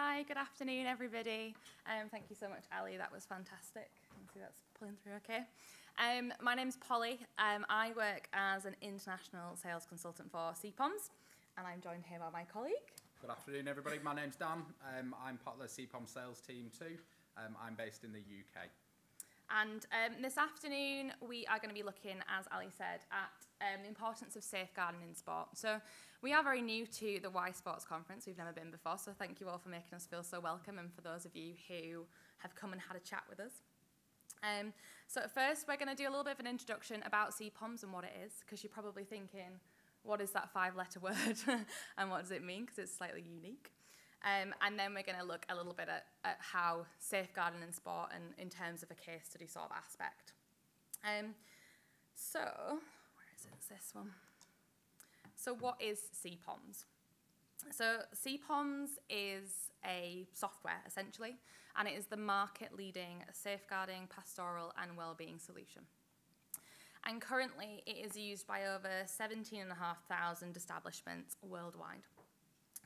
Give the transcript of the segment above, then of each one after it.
Hi, good afternoon, everybody. Thank you so much, Ali. That was fantastic. You can see that's pulling through okay. My name's Polly. I work as an international sales consultant for CPOMS, and I'm joined here by my colleague. Good afternoon, everybody. My name's Dan. I'm part of the CPOMS sales team too. I'm based in the UK. And this afternoon, we are going to be looking, as Ali said, at the importance of safeguarding in sport. So we are very new to the Y Sports Conference. We've never been before, so thank you all for making us feel so welcome, and for those of you who have come and had a chat with us. So at first, we're going to do a little bit of an introduction about CPOMS and what it is, because you're probably thinking, what is that 5-letter word, and what does it mean, because it's slightly unique. And then we're going to look a little bit at how safeguarding in sport and in terms of a case study sort of aspect. So, where is it? It's this one. So what is CPOMS? So CPOMS is a software, essentially, and it is the market-leading safeguarding, pastoral and wellbeing solution. And currently, it is used by over 17,500 establishments worldwide.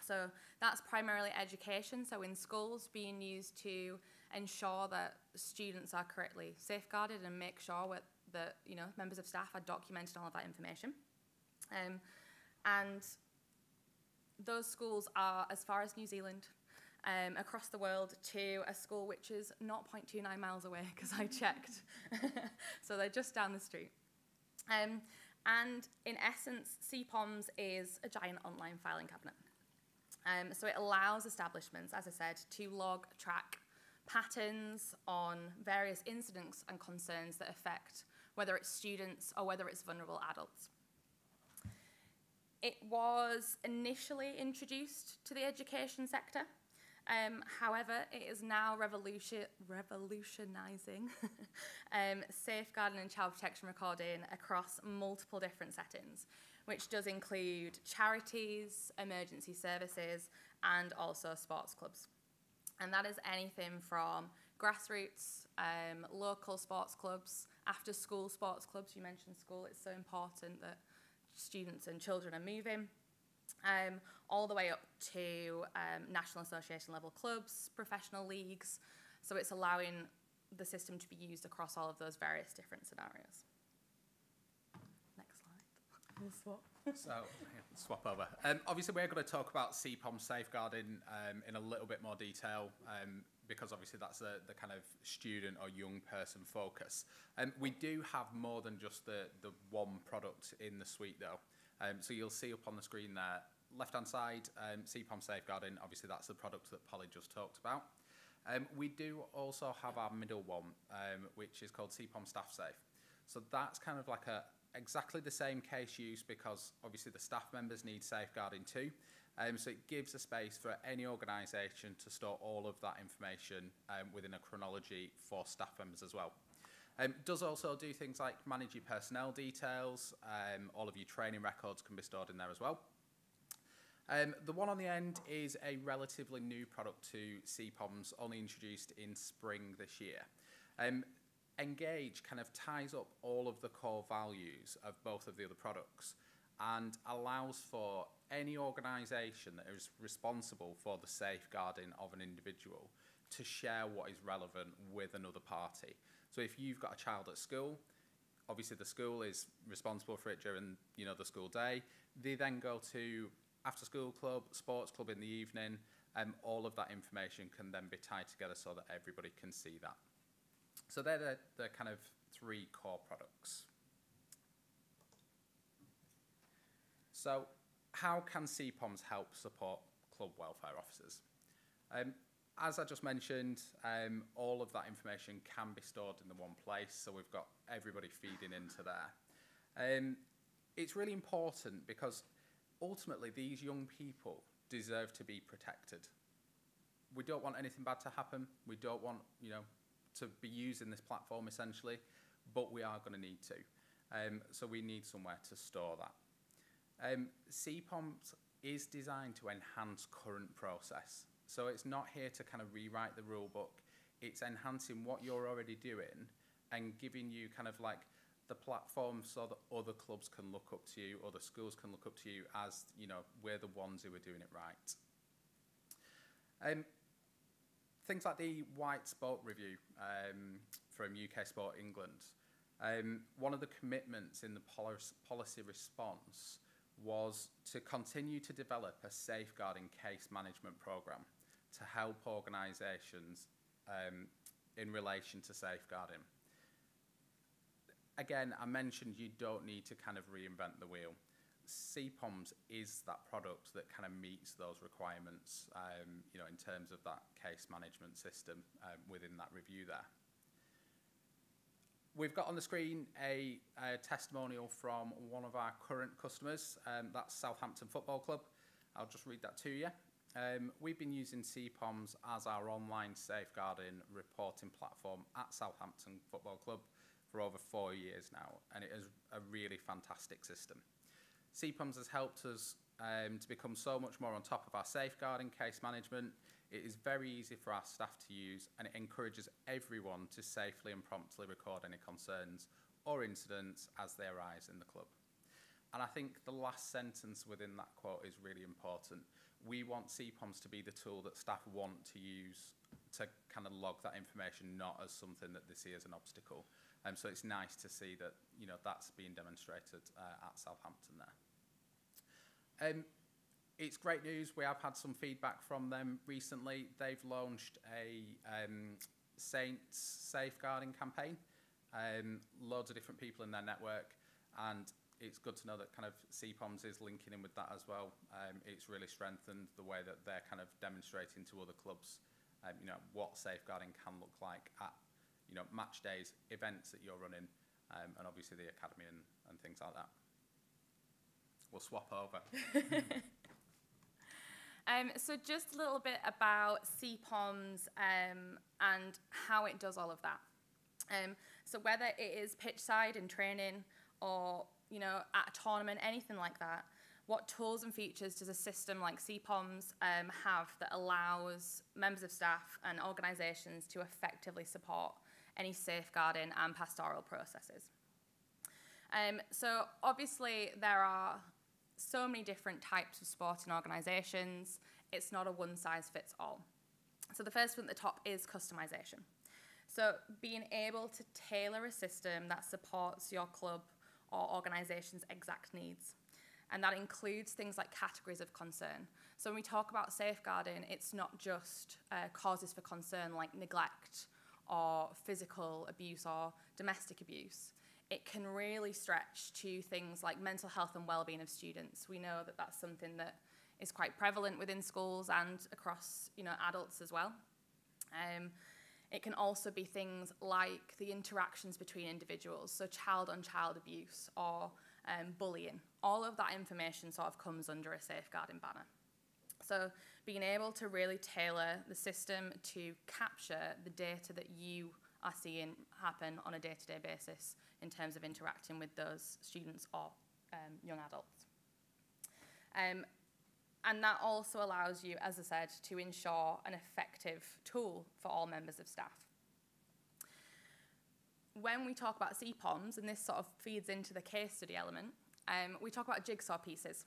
So that's primarily education, so in schools being used to ensure that students are correctly safeguarded and make sure that members of staff are documenting all of that information. And those schools are as far as New Zealand, across the world, to a school which is 0.29 miles away, because I checked. So they're just down the street. And in essence, CPOMS is a giant online filing cabinet. So it allows establishments, as I said, to log, track patterns on various incidents and concerns that affect whether it's students or whether it's vulnerable adults. It was initially introduced to the education sector. However, it is now revolutionising safeguarding and child protection recording across multiple different settings, which does include charities, emergency services, and also sports clubs. And that is anything from grassroots, local sports clubs, after-school sports clubs. You mentioned school, it's so important that students and children are moving, all the way up to national association level clubs, professional leagues. So it's allowing the system to be used across all of those various different scenarios. Next slide. We'll swap. So, swap over. Obviously, we're going to talk about CPOMS safeguarding in a little bit more detail, because obviously that's the kind of student or young person focus. We do have more than just the one product in the suite, though. So you'll see up on the screen there, left-hand side, CPOMS safeguarding. Obviously, that's the product that Polly just talked about. We do also have our middle one, which is called CPOMS Staff Safe. So that's kind of like exactly the same case use, because obviously the staff members need safeguarding too. So it gives a space for any organisation to store all of that information within a chronology for staff members as well. Does also do things like manage your personnel details. All of your training records can be stored in there as well. The one on the end is a relatively new product to CPOMS, only introduced in spring this year. Engage kind of ties up all of the core values of both of the other products and allows for any organisation that is responsible for the safeguarding of an individual to share what is relevant with another party. So if you've got a child at school, obviously the school is responsible for it during the school day. They then go to after school club, sports club in the evening, and all of that information can then be tied together so that everybody can see that. So they're the kind of three core products. So how can CPOMS help support club welfare officers? As I just mentioned, all of that information can be stored in the one place, so we've got everybody feeding into there. It's really important because ultimately these young people deserve to be protected. We don't want anything bad to happen. We don't want, to be using this platform essentially, but we are going to need to. So we need somewhere to store that. CPOMS is designed to enhance current process. So it's not here to kind of rewrite the rule book. It's enhancing what you're already doing and giving you kind of like the platform so that other clubs can look up to you, other schools can look up to you as, we're the ones who are doing it right. things like the White Sport Review from UK Sport England, one of the commitments in the policy response was to continue to develop a safeguarding case management programme to help organisations in relation to safeguarding. Again, I mentioned you don't need to kind of reinvent the wheel. CPOMS is that product that kind of meets those requirements, you know, in terms of that case management system within that review there. We've got on the screen a testimonial from one of our current customers, that's Southampton Football Club. I'll just read that to you. We've been using CPOMS as our online safeguarding reporting platform at Southampton Football Club for over 4 years now, and it is a really fantastic system. CPOMS has helped us to become so much more on top of our safeguarding case management. It is very easy for our staff to use, and it encourages everyone to safely and promptly record any concerns or incidents as they arise in the club. And I think the last sentence within that quote is really important. We want CPOMS to be the tool that staff want to use to kind of log that information, not as something that they see as an obstacle. So it's nice to see that, you know, that's being demonstrated at Southampton there. It's great news. We have had some feedback from them recently. They've launched a Saints safeguarding campaign. Loads of different people in their network, and it's good to know that kind of CPOMS is linking in with that as well. It's really strengthened the way that they're kind of demonstrating to other clubs, you know, what safeguarding can look like at, you know, match days, events that you're running, and obviously the academy and things like that. We'll swap over. So just a little bit about CPOMS and how it does all of that. So whether it is pitch side in training or, you know, at a tournament, anything like that, what tools and features does a system like CPOMS have that allows members of staff and organisations to effectively support any safeguarding and pastoral processes? So obviously there are so many different types of sporting organisations. It's not a one-size-fits-all. So the first one at the top is customisation. So being able to tailor a system that supports your club or organisation's exact needs. And that includes things like categories of concern. So when we talk about safeguarding, it's not just causes for concern like neglect or physical abuse or domestic abuse. It can really stretch to things like mental health and well-being of students. We know that that's something that is quite prevalent within schools and across, you know, adults as well. It can also be things like the interactions between individuals, so child-on-child abuse or bullying. All of that information sort of comes under a safeguarding banner. So being able to really tailor the system to capture the data that you are seeing happen on a day-to-day basis in terms of interacting with those students or young adults. And that also allows you, as I said, to ensure an effective tool for all members of staff. When we talk about CPOMS, and this sort of feeds into the case study element, we talk about jigsaw pieces.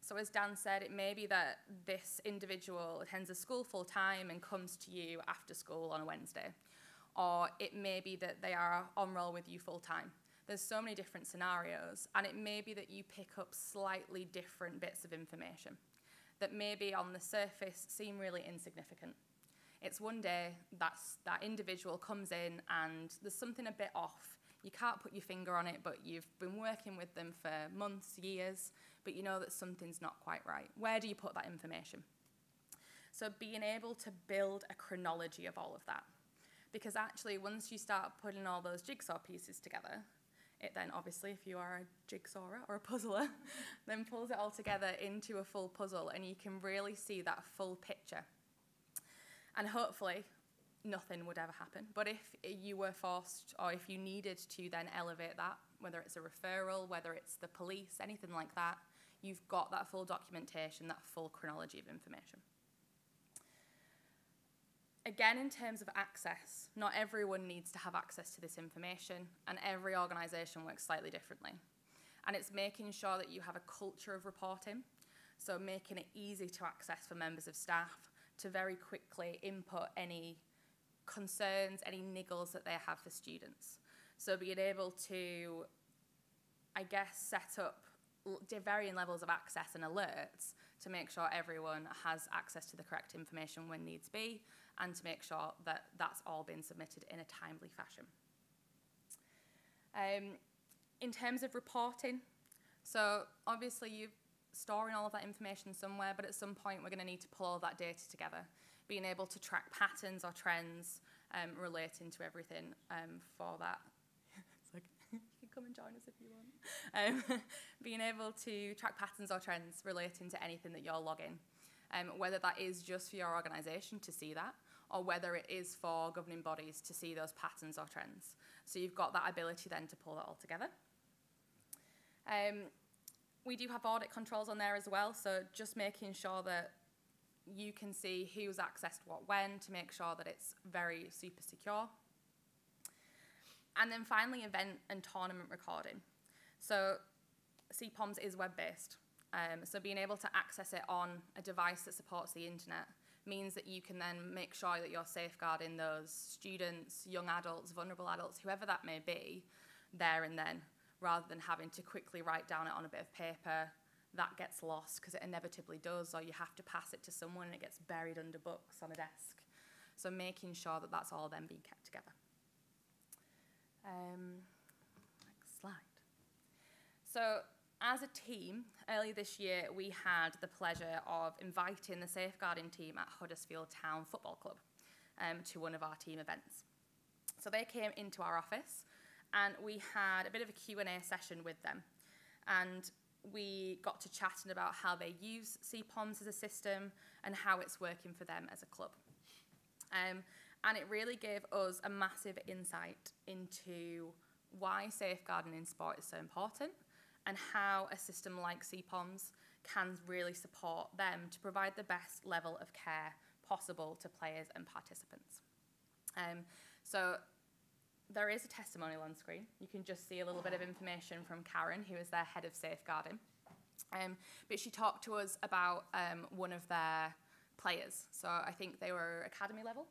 So as Dan said, it may be that this individual attends a school full-time and comes to you after school on a Wednesday. Or it may be that they are on roll with you full-time. There's so many different scenarios, and it may be that you pick up slightly different bits of information that maybe on the surface seem really insignificant. It's one day that individual comes in and there's something a bit off. You can't put your finger on it, but you've been working with them for months, years, but you know that something's not quite right. Where do you put that information? So being able to build a chronology of all of that. Because actually, once you start putting all those jigsaw pieces together, it then obviously, if you are a jigsawer or a puzzler, then pulls it all together into a full puzzle, and you can really see that full picture. And hopefully, nothing would ever happen. But if you were forced, or if you needed to then elevate that, whether it's a referral, whether it's the police, anything like that, you've got that full documentation, that full chronology of information. Again, in terms of access, not everyone needs to have access to this information, and every organisation works slightly differently. And it's making sure that you have a culture of reporting, so making it easy to access for members of staff, to very quickly input any concerns, any niggles that they have for students. So being able to, I guess, set up varying levels of access and alerts to make sure everyone has access to the correct information when needs be, and to make sure that that's all been submitted in a timely fashion. In terms of reporting, so obviously you're storing all of that information somewhere, but at some point we're going to need to pull all that data together, being able to track patterns or trends relating to everything for that. It's like, you can come and join us if you want. Being able to track patterns or trends relating to anything that you're logging, whether that is just for your organisation to see that, or whether it is for governing bodies to see those patterns or trends. So you've got that ability then to pull that all together. We do have audit controls on there as well, so just making sure that you can see who's accessed what when to make sure that it's very super secure. And then finally, event and tournament recording. So CPOMS is web-based, so being able to access it on a device that supports the internet means that you can then make sure that you're safeguarding those students, young adults, vulnerable adults, whoever that may be, there and then, rather than having to quickly write down it on a bit of paper. That gets lost, because it inevitably does, or you have to pass it to someone and it gets buried under books on a desk. So making sure that that's all then being kept together. Next slide. So as a team, earlier this year, we had the pleasure of inviting the safeguarding team at Huddersfield Town Football Club to one of our team events. So they came into our office and we had a bit of a Q&A session with them. And we got to chatting about how they use CPOMS as a system and how it's working for them as a club. And it really gave us a massive insight into why safeguarding in sport is so important, and how a system like CPOMS can really support them to provide the best level of care possible to players and participants. So there is a testimonial on screen. You can just see a little bit of information from Karen, who is their head of safeguarding. But she talked to us about one of their players. So I think they were academy level,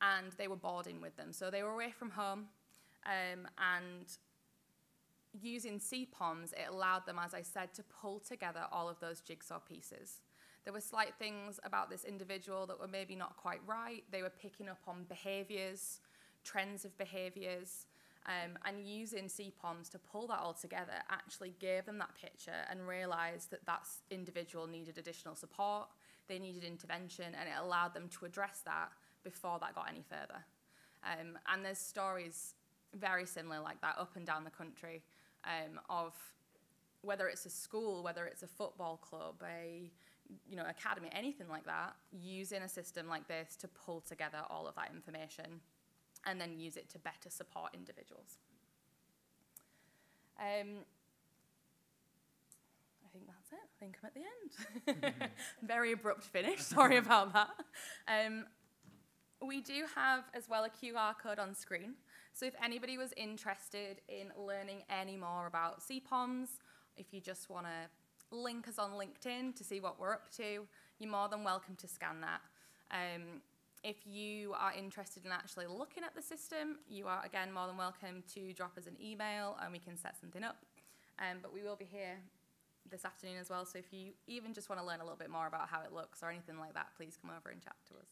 and they were boarding with them. So they were away from home, and using CPOMS, it allowed them, as I said, to pull together all of those jigsaw pieces. There were slight things about this individual that were maybe not quite right. They were picking up on behaviours, trends of behaviours, and using CPOMS to pull that all together actually gave them that picture and realised that that individual needed additional support, they needed intervention, and it allowed them to address that before that got any further. And there's stories very similar like that up and down the country, of whether it's a school, whether it's a football club, a academy, anything like that, using a system like this to pull together all of that information and then use it to better support individuals. I think that's it. I think I'm at the end. Very abrupt finish, sorry about that. We do have as well a QR code on screen. So if anybody was interested in learning any more about CPOMS, if you just want to link us on LinkedIn to see what we're up to, you're more than welcome to scan that. If you are interested in actually looking at the system, you are, again, more than welcome to drop us an email and we can set something up. But we will be here this afternoon as well, so if you even just want to learn a little bit more about how it looks or anything like that, please come over and chat to us.